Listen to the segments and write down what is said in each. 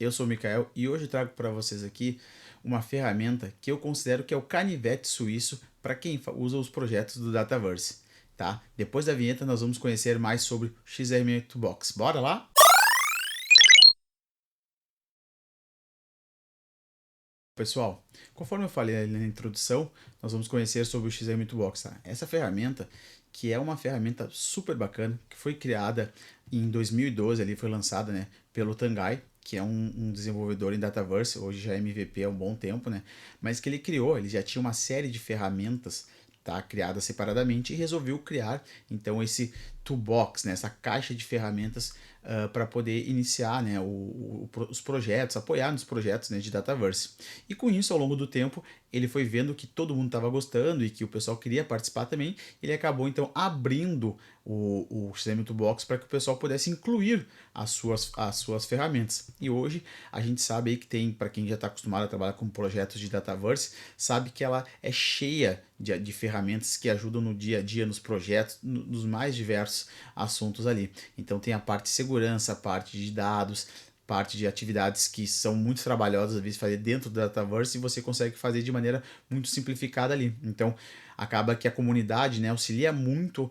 Eu sou o Mikael e hoje eu trago para vocês aqui uma ferramenta que eu considero que é o canivete suíço para quem usa os projetos do Dataverse, tá? Depois da vinheta nós vamos conhecer mais sobre o XML2Box. Bora lá? Pessoal, conforme eu falei ali na introdução, nós vamos conhecer sobre o XML2Box, tá? Essa ferramenta, que é uma ferramenta super bacana, que foi criada em 2012, ali foi lançada, né, pelo Tanguy, que é um desenvolvedor em Dataverse, hoje já é MVP há um bom tempo, né, mas que ele já tinha uma série de ferramentas, tá, criadas separadamente e resolveu criar, então, esse toolbox, né, essa caixa de ferramentas para poder iniciar, né, os projetos, apoiar nos projetos, né, de Dataverse. E com isso, ao longo do tempo, ele foi vendo que todo mundo estava gostando e que o pessoal queria participar também. Ele acabou então abrindo o System Box para que o pessoal pudesse incluir as suas ferramentas. E hoje a gente sabe aí que tem, para quem já está acostumado a trabalhar com projetos de Dataverse, sabe que ela é cheia de ferramentas que ajudam no dia a dia, nos projetos, nos mais diversos assuntos ali. Então tem a parte de segurança, a parte de dados, parte de atividades que são muito trabalhosas, às vezes, fazer dentro do Dataverse e você consegue fazer de maneira muito simplificada ali. Então, acaba que a comunidade, né, auxilia muito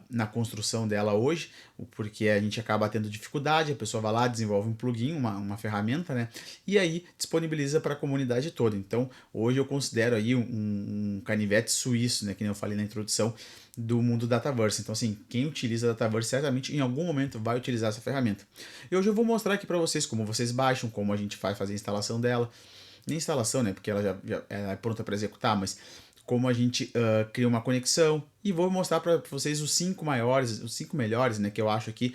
na construção dela hoje, porque a gente acaba tendo dificuldade, a pessoa vai lá, desenvolve um plugin, uma ferramenta, né, e aí disponibiliza para a comunidade toda. Então, hoje eu considero aí um canivete suíço, né, que nem eu falei na introdução, do mundo Dataverse. Então, assim, quem utiliza Dataverse certamente em algum momento vai utilizar essa ferramenta. E hoje eu vou mostrar aqui para vocês como vocês baixam, como a gente vai fazer a instalação dela. Nem instalação, né? Porque ela já é pronta para executar, mas como a gente cria uma conexão. E vou mostrar para vocês os 5 maiores, os 5 melhores, né? Que eu acho aqui,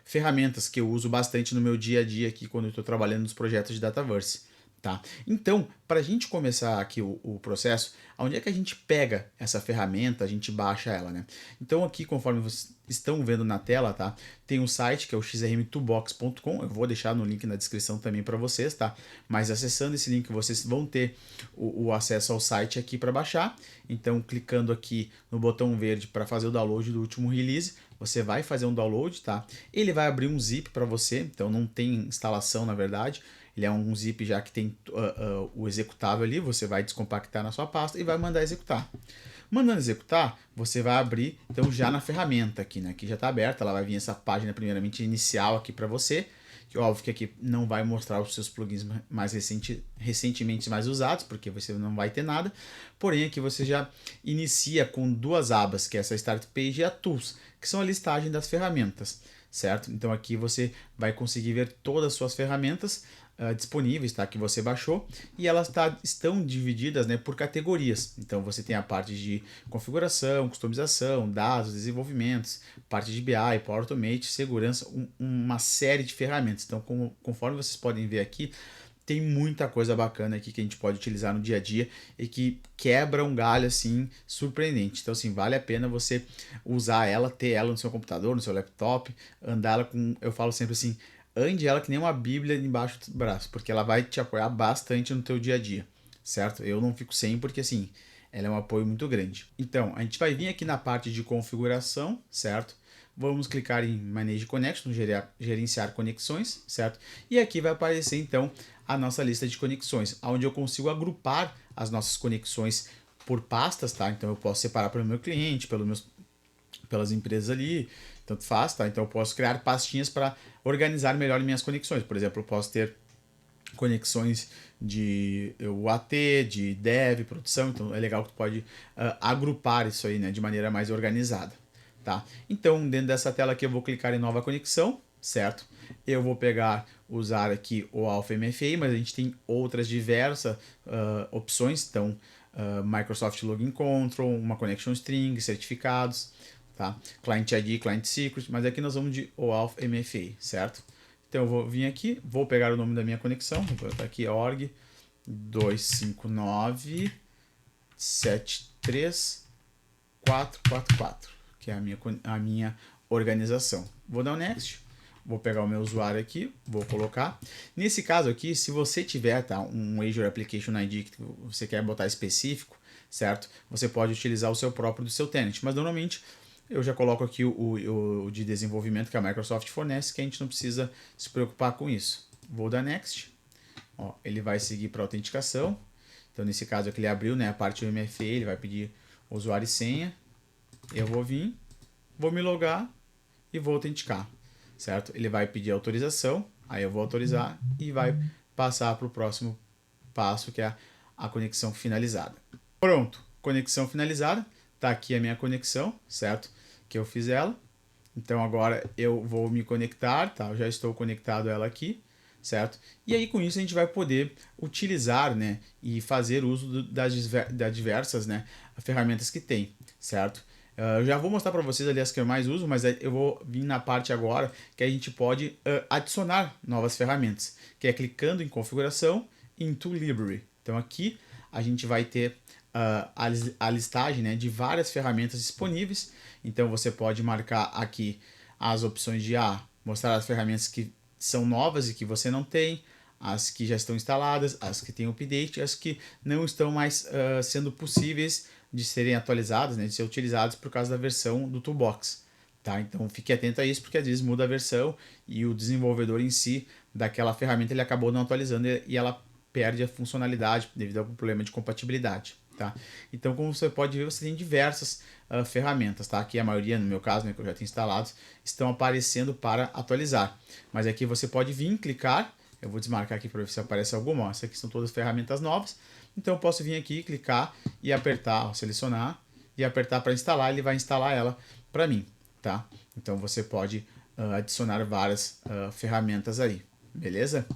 ferramentas que eu uso bastante no meu dia a dia aqui quando eu estou trabalhando nos projetos de Dataverse. Tá? Então, para a gente começar aqui o processo, onde é que a gente pega essa ferramenta, a gente baixa ela, né? Então aqui, conforme vocês estão vendo na tela, tá? Tem um site que é o xrm2box.com, eu vou deixar no link na descrição também para vocês, tá? Mas acessando esse link vocês vão ter o acesso ao site aqui para baixar. Então, clicando aqui no botão verde para fazer o download do último release, você vai fazer um download, tá? Ele vai abrir um zip para você, então não tem instalação na verdade. Ele é um zip já que tem o executável ali, você vai descompactar na sua pasta e vai mandar executar. Mandando executar, você vai abrir então já na ferramenta aqui, né? Que já está aberta, ela vai vir essa página primeiramente inicial aqui para você. Que óbvio que aqui não vai mostrar os seus plugins mais recentemente mais usados, porque você não vai ter nada. Porém, aqui você já inicia com duas abas, que é essa Start Page e a Tools, que são a listagem das ferramentas, certo? Então aqui você vai conseguir ver todas as suas ferramentas disponíveis, tá? Que você baixou, e elas estão divididas, né, por categorias. Então você tem a parte de configuração, customização, dados, desenvolvimentos, parte de BI, Power Automate, segurança, uma série de ferramentas. Então, conforme vocês podem ver aqui, tem muita coisa bacana aqui que a gente pode utilizar no dia a dia e que quebra um galho assim surpreendente. Então, assim, vale a pena você usar ela, ter ela no seu computador, no seu laptop, andar ela com, eu falo sempre assim, ande ela que nem uma bíblia embaixo do braço, porque ela vai te apoiar bastante no teu dia a dia, certo? Eu não fico sem porque assim, ela é um apoio muito grande. Então, a gente vai vir aqui na parte de configuração, certo? Vamos clicar em Manage Connection, gerenciar conexões, certo? E aqui vai aparecer então a nossa lista de conexões, onde eu consigo agrupar as nossas conexões por pastas, tá? Então eu posso separar pelo meu cliente, pelas empresas ali, tanto faz, tá? Então eu posso criar pastinhas para organizar melhor minhas conexões. Por exemplo, eu posso ter conexões de UAT, de dev, produção, então é legal que tu pode agrupar isso aí, né, de maneira mais organizada, tá? Então, dentro dessa tela aqui eu vou clicar em nova conexão, certo? Eu vou pegar, usar aqui o Alpha MFA, mas a gente tem outras diversas opções, então Microsoft Login Control, uma connection string, certificados, tá? Client ID, Client Secret, mas aqui nós vamos de OAuth MFA, certo? Então eu vou vir aqui, vou pegar o nome da minha conexão, vou botar aqui org 259 73444, que é a minha organização. Vou dar um next. Vou pegar o meu usuário aqui, vou colocar. Nesse caso aqui, se você tiver, tá, um Azure Application ID que você quer botar específico, certo? Você pode utilizar o seu próprio do seu tenant, mas normalmente eu já coloco aqui o de desenvolvimento que a Microsoft fornece, que a gente não precisa se preocupar com isso. Vou dar Next. Ó, ele vai seguir para autenticação. Então, nesse caso aqui, ele abriu, né, a parte do MFA, ele vai pedir usuário e senha. Eu vou vir, vou me logar e vou autenticar, certo? Ele vai pedir autorização, aí eu vou autorizar e vai passar para o próximo passo, que é a conexão finalizada. Pronto, conexão finalizada. Tá aqui a minha conexão, certo? Que eu fiz ela. Então agora eu vou me conectar, tá? Eu já estou conectado a ela aqui, certo? E aí com isso a gente vai poder utilizar, né, e fazer uso das diversas, né, ferramentas que tem, certo? Eu já vou mostrar para vocês ali as que eu mais uso, mas eu vou vir na parte agora que a gente pode adicionar novas ferramentas, que é clicando em configuração, into library. Então aqui a gente vai ter a listagem, né, de várias ferramentas disponíveis. Então você pode marcar aqui as opções de mostrar as ferramentas que são novas e que você não tem, as que já estão instaladas, as que têm update, as que não estão mais sendo possíveis de serem atualizadas, né, de ser utilizadas por causa da versão do Toolbox. Tá? Então fique atento a isso, porque às vezes muda a versão e o desenvolvedor em si daquela ferramenta ele acabou não atualizando e ela perde a funcionalidade devido a algum problema de compatibilidade. Tá? Então, como você pode ver, você tem diversas ferramentas. Tá? Aqui a maioria, no meu caso, né, que eu já tenho instalado, estão aparecendo para atualizar. Mas aqui você pode vir, clicar. Eu vou desmarcar aqui para ver se aparece alguma. Essas aqui são todas ferramentas novas. Então eu posso vir aqui, clicar e apertar, selecionar e apertar para instalar. Ele vai instalar ela para mim. Tá? Então você pode adicionar várias ferramentas aí. Beleza?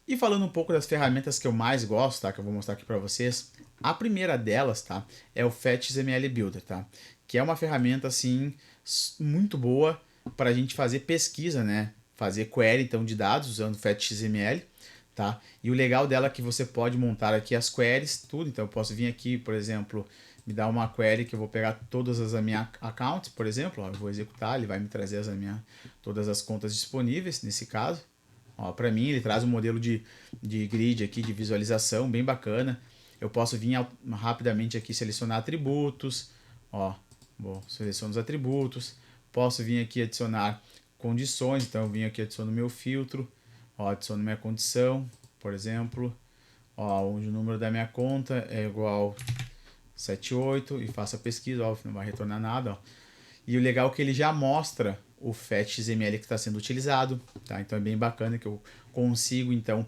E falando um pouco das ferramentas que eu mais gosto, tá? Que eu vou mostrar aqui para vocês. A primeira delas, tá? É o FetXML Builder, tá? Que é uma ferramenta, assim, muito boa para a gente fazer pesquisa, né? Fazer query, então, de dados usando FetXML, tá? E o legal dela é que você pode montar aqui as queries, tudo. Então, eu posso vir aqui, por exemplo, me dar uma query que eu vou pegar todas as minhas accounts, por exemplo. Ó, eu vou executar, ele vai me trazer todas as contas disponíveis, nesse caso. Para mim, ele traz um modelo de grid aqui, de visualização, bem bacana. Eu posso vir rapidamente aqui selecionar atributos. Seleciono os atributos. Posso vir aqui adicionar condições. Então, eu vim aqui adiciono meu filtro. Adiciono minha condição, por exemplo. Onde o número da minha conta é igual 78 e faço a pesquisa. Não vai retornar nada. E o legal é que ele já mostra o FetXML que está sendo utilizado, tá? Então é bem bacana que eu consigo, então,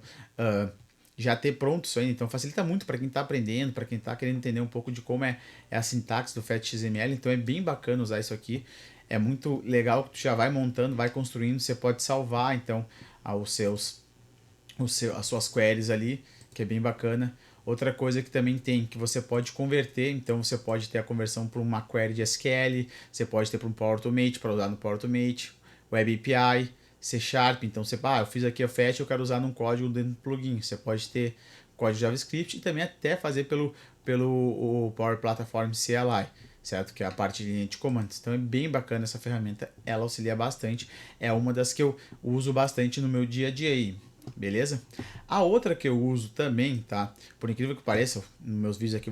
já ter pronto isso aí. Então facilita muito para quem está aprendendo, para quem está querendo entender um pouco de como é a sintaxe do FetXML. Então é bem bacana usar isso aqui. É muito legal que tu já vai montando, vai construindo, você pode salvar, então, as suas queries ali, que é bem bacana. Outra coisa que também tem, que você pode converter, então você pode ter a conversão para uma query de SQL, você pode ter para um Power Automate, para usar no Power Automate, Web API, C Sharp, então você, eu fiz aqui a Fetch, eu quero usar num código dentro do plugin, você pode ter código JavaScript e também até fazer pelo o Power Platform CLI, certo? Que é a parte de linha de comandos. Então é bem bacana essa ferramenta, ela auxilia bastante, é uma das que eu uso bastante no meu dia a dia aí. Beleza? A outra que eu uso também, tá? Por incrível que pareça, nos meus vídeos aqui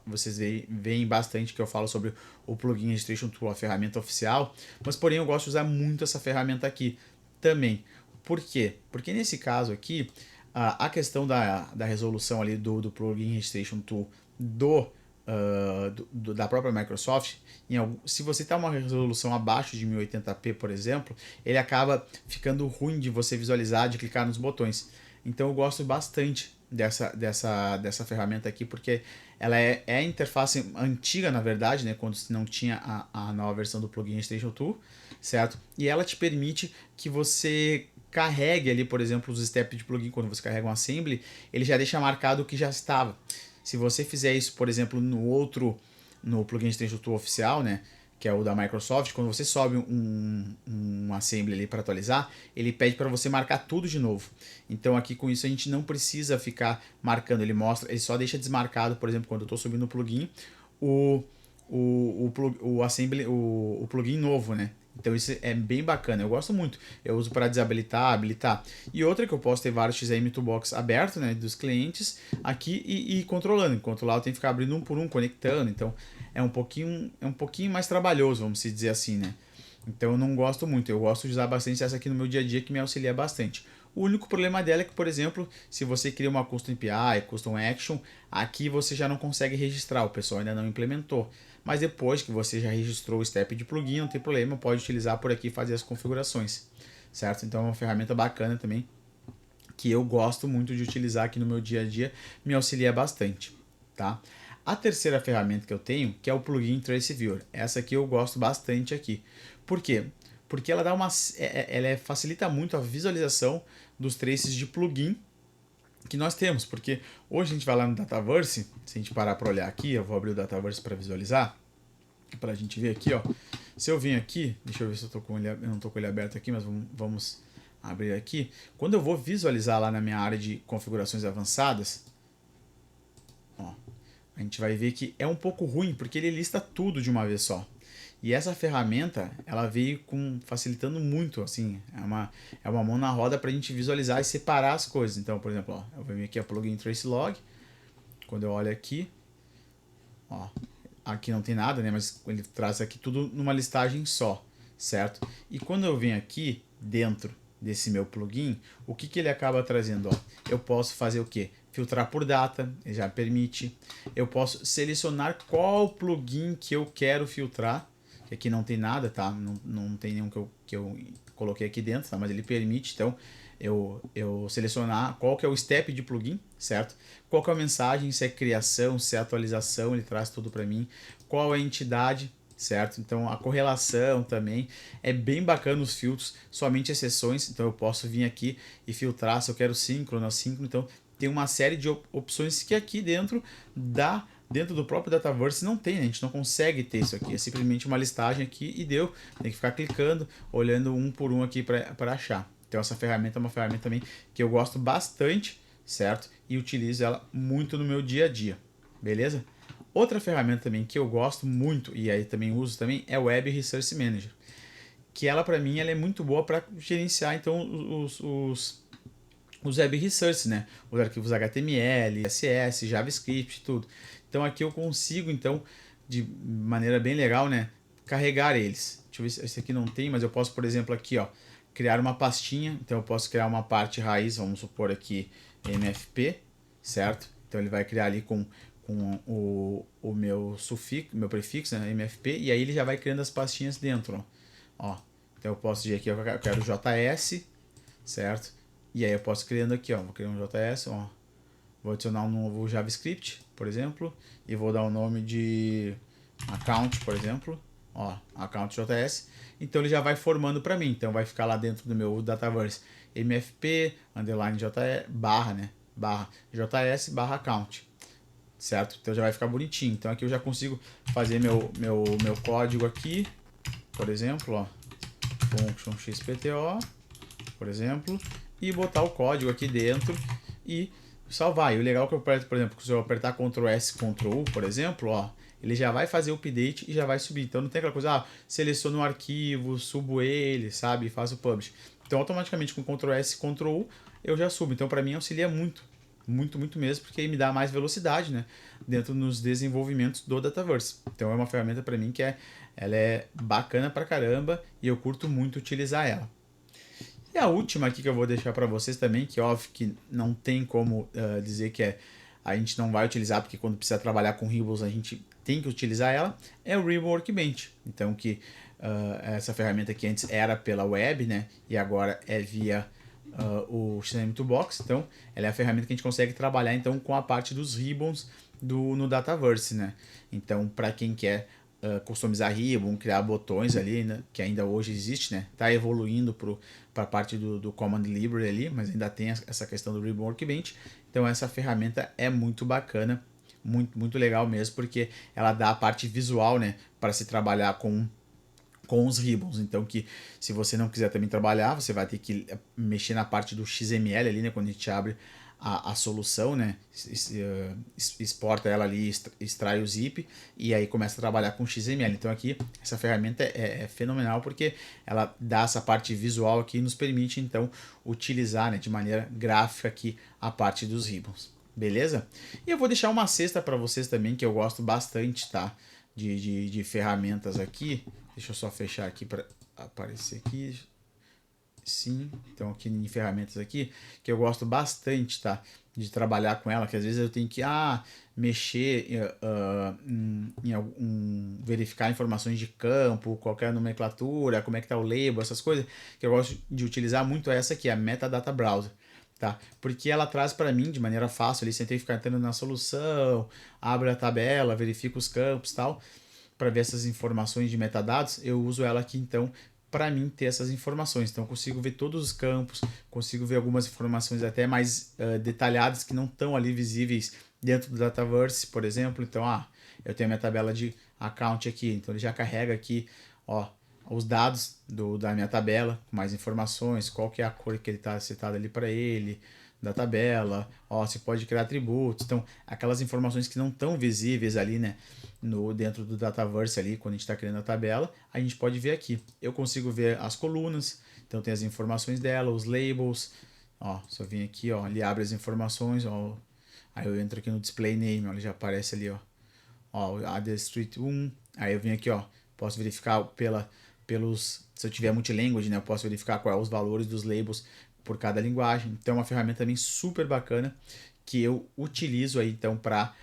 vocês veem bastante que eu falo sobre o Plugin Registration Tool, a ferramenta oficial, mas porém eu gosto de usar muito essa ferramenta aqui também. Por quê? Porque nesse caso aqui, a questão da resolução ali do Plugin Registration Tool da própria Microsoft, se você está uma resolução abaixo de 1080p, por exemplo, ele acaba ficando ruim de você visualizar, de clicar nos botões. Então eu gosto bastante dessa ferramenta aqui, porque ela é a interface antiga, na verdade, né, quando não tinha a nova versão do Plugin Registration Tool, certo? E ela te permite que você carregue ali, por exemplo, os steps de plugin. Quando você carrega um assembly, ele já deixa marcado o que já estava. Se você fizer isso, por exemplo, no Plugin Registration Tool oficial, né, que é o da Microsoft, quando você sobe um assembly ali para atualizar, ele pede para você marcar tudo de novo. Então aqui com isso a gente não precisa ficar marcando, ele só deixa desmarcado, por exemplo, quando eu estou subindo o plugin, o plugin novo, né? Então isso é bem bacana, eu gosto muito. Eu uso para desabilitar, habilitar. E outra que eu posso ter vários XAML Toolbox aberto, né, dos clientes aqui e controlando. Enquanto lá eu tenho que ficar abrindo um por um, conectando. Então é um pouquinho mais trabalhoso, vamos dizer assim, né? Então eu não gosto muito, eu gosto de usar bastante essa aqui no meu dia a dia que me auxilia bastante. O único problema dela é que, por exemplo, se você cria uma Custom API, Custom Action, aqui você já não consegue registrar, o pessoal ainda não implementou. Mas depois que você já registrou o step de plugin, não tem problema, pode utilizar por aqui e fazer as configurações, certo? Então é uma ferramenta bacana também, que eu gosto muito de utilizar aqui no meu dia a dia, me auxilia bastante, tá? A terceira ferramenta que eu tenho, que é o plugin Trace Viewer. Essa aqui eu gosto bastante aqui. Por quê? Porque ela dá facilita muito a visualização dos traces de plugin que nós temos, porque hoje a gente vai lá no Dataverse, se a gente parar para olhar aqui, eu vou abrir o Dataverse para visualizar, para a gente ver aqui, ó. Se eu vim aqui, deixa eu ver se eu não estou com ele aberto aqui, mas vamos abrir aqui. Quando eu vou visualizar lá na minha área de configurações avançadas, ó, a gente vai ver que é um pouco ruim, porque ele lista tudo de uma vez só. E essa ferramenta, ela veio facilitando muito, assim, é uma mão na roda para a gente visualizar e separar as coisas. Então, por exemplo, ó, eu vou vir aqui a plugin Trace Log, quando eu olho aqui, ó, aqui não tem nada, né, mas ele traz aqui tudo numa listagem só, certo? E quando eu venho aqui dentro desse meu plugin, o que ele acaba trazendo? Ó, eu posso fazer o quê? Filtrar por data, ele já permite. Eu posso selecionar qual plugin que eu quero filtrar, que aqui não tem nada, tá? Não tem nenhum que eu coloquei aqui dentro, tá? Mas ele permite, então, eu selecionar qual que é o step de plugin, certo? Qual que é a mensagem, se é criação, se é atualização, ele traz tudo para mim. Qual é a entidade, certo? Então a correlação também é bem bacana, os filtros, somente exceções, então eu posso vir aqui e filtrar se eu quero síncrono, assíncrono, então tem uma série de opções que aqui dentro do próprio Dataverse não tem, né? A gente não consegue ter isso aqui, é simplesmente uma listagem aqui e deu, tem que ficar clicando, olhando um por um aqui para achar. Então essa ferramenta é uma ferramenta também que eu gosto bastante, certo? E utilizo ela muito no meu dia a dia, beleza? Outra ferramenta também que eu gosto muito e aí também uso também é o Web Resource Manager, que ela para mim ela é muito boa para gerenciar então os Web Resource, né? Os arquivos HTML, CSS, JavaScript, tudo. Então aqui eu consigo então de maneira bem legal, né, carregar eles. Deixa eu ver se esse aqui não tem, mas eu posso, por exemplo, aqui, ó, criar uma pastinha. Então eu posso criar uma parte raiz, vamos supor aqui MFP, certo? Então ele vai criar ali com o meu sufixo, meu prefixo, né, MFP, e aí ele já vai criando as pastinhas dentro, ó. Então eu posso dizer aqui, eu quero JS, certo? E aí eu posso criando aqui, ó, vou criar um JS, ó. Vou adicionar um novo JavaScript, por exemplo, e vou dar o nome de account, por exemplo, ó, account JS. Então ele já vai formando para mim, então vai ficar lá dentro do meu Dataverse MFP underline JS barra, né, barra JS barra account, certo? Então já vai ficar bonitinho. Então aqui eu já consigo fazer meu código aqui, por exemplo, ó, function xpto, por exemplo, e botar o código aqui dentro e salvar. E o legal é que eu aperto, por exemplo, se eu apertar Ctrl S, Ctrl U, por exemplo, ó, ele já vai fazer o update e já vai subir. Então não tem aquela coisa, seleciono um arquivo, subo ele, sabe, faço o publish. Então automaticamente com Ctrl S, Ctrl U eu já subo. Então para mim auxilia muito, muito, muito mesmo, porque aí me dá mais velocidade, né, dentro dos desenvolvimentos do Dataverse. Então é uma ferramenta para mim que ela é bacana pra caramba e eu curto muito utilizar ela. E a última aqui que eu vou deixar para vocês também, que óbvio que não tem como dizer que a gente não vai utilizar, porque quando precisa trabalhar com Ribbons a gente tem que utilizar ela, é o Ribbon Workbench. Então que essa ferramenta que antes era pela web, né, e agora é via o XAML Toolbox. Então ela é a ferramenta que a gente consegue trabalhar então com a parte dos Ribbons no Dataverse, né. Então para quem quer customizar ribbon, criar botões ali, né, que ainda hoje existe, né, tá evoluindo para a parte do Command Library ali, mas ainda tem essa questão do Ribbon Workbench. Então essa ferramenta é muito bacana, muito, muito legal mesmo, porque ela dá a parte visual, né, para se trabalhar com os ribbons. Então que se você não quiser também trabalhar, você vai ter que mexer na parte do XML ali, né, quando a gente abre a solução, né, exporta ela ali, extrai o zip e aí começa a trabalhar com XML. Então aqui essa ferramenta é fenomenal porque ela dá essa parte visual aqui e nos permite então utilizar, né, de maneira gráfica aqui a parte dos ribbons. Beleza? E eu vou deixar uma cesta para vocês também que eu gosto bastante, tá? de ferramentas aqui. Deixa eu só fechar aqui para aparecer aqui. Sim, então aqui em ferramentas aqui, que eu gosto bastante, tá? De trabalhar com ela, que às vezes eu tenho que mexer verificar informações de campo, qualquer nomenclatura, como é que tá o label, essas coisas, que eu gosto de utilizar muito essa aqui, a Metadata Browser. Tá? Porque ela traz para mim de maneira fácil, ali, sem ter que ficar entrando na solução, abre a tabela, verifica os campos e tal, para ver essas informações de metadados, eu uso ela aqui então para mim ter essas informações. Então eu consigo ver todos os campos, consigo ver algumas informações até mais detalhadas que não estão ali visíveis dentro do Dataverse, por exemplo. Então, eu tenho a minha tabela de account aqui, então ele já carrega aqui, ó, os dados da minha tabela, com mais informações, qual que é a cor que ele está setado ali para ele, da tabela, ó, você pode criar atributos, então aquelas informações que não estão visíveis ali, né, dentro do Dataverse ali, quando a gente está criando a tabela, a gente pode ver aqui. Eu consigo ver as colunas, então tem as informações dela, os labels, ó, se eu vim aqui, ó, ele abre as informações, ó, aí eu entro aqui no display name, ó, ele já aparece ali, ó, a The Street 1, aí eu vim aqui, ó, posso verificar se eu tiver multilanguage, né, eu posso verificar quais os valores dos labels por cada linguagem. Então é uma ferramenta também super bacana que eu utilizo aí então para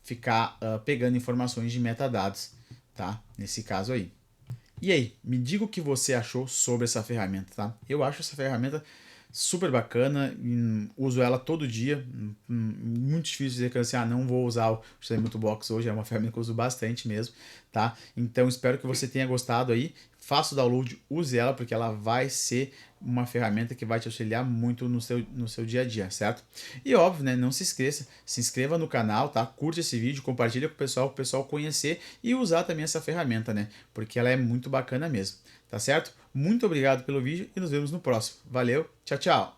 ficar pegando informações de metadados, tá? Nesse caso aí. E aí, me diga o que você achou sobre essa ferramenta, tá? Eu acho essa ferramenta super bacana, uso ela todo dia, muito difícil dizer que assim, não vou usar o Xamento Box hoje, é uma ferramenta que eu uso bastante mesmo, tá? Então espero que você tenha gostado aí, faça o download, use ela, porque ela vai ser uma ferramenta que vai te auxiliar muito no seu dia a dia, certo? E óbvio, né, não se esqueça, se inscreva no canal, tá? Curte esse vídeo, compartilha com o pessoal conhecer e usar também essa ferramenta, né? Porque ela é muito bacana mesmo, tá certo? Muito obrigado pelo vídeo e nos vemos no próximo. Valeu, tchau, tchau!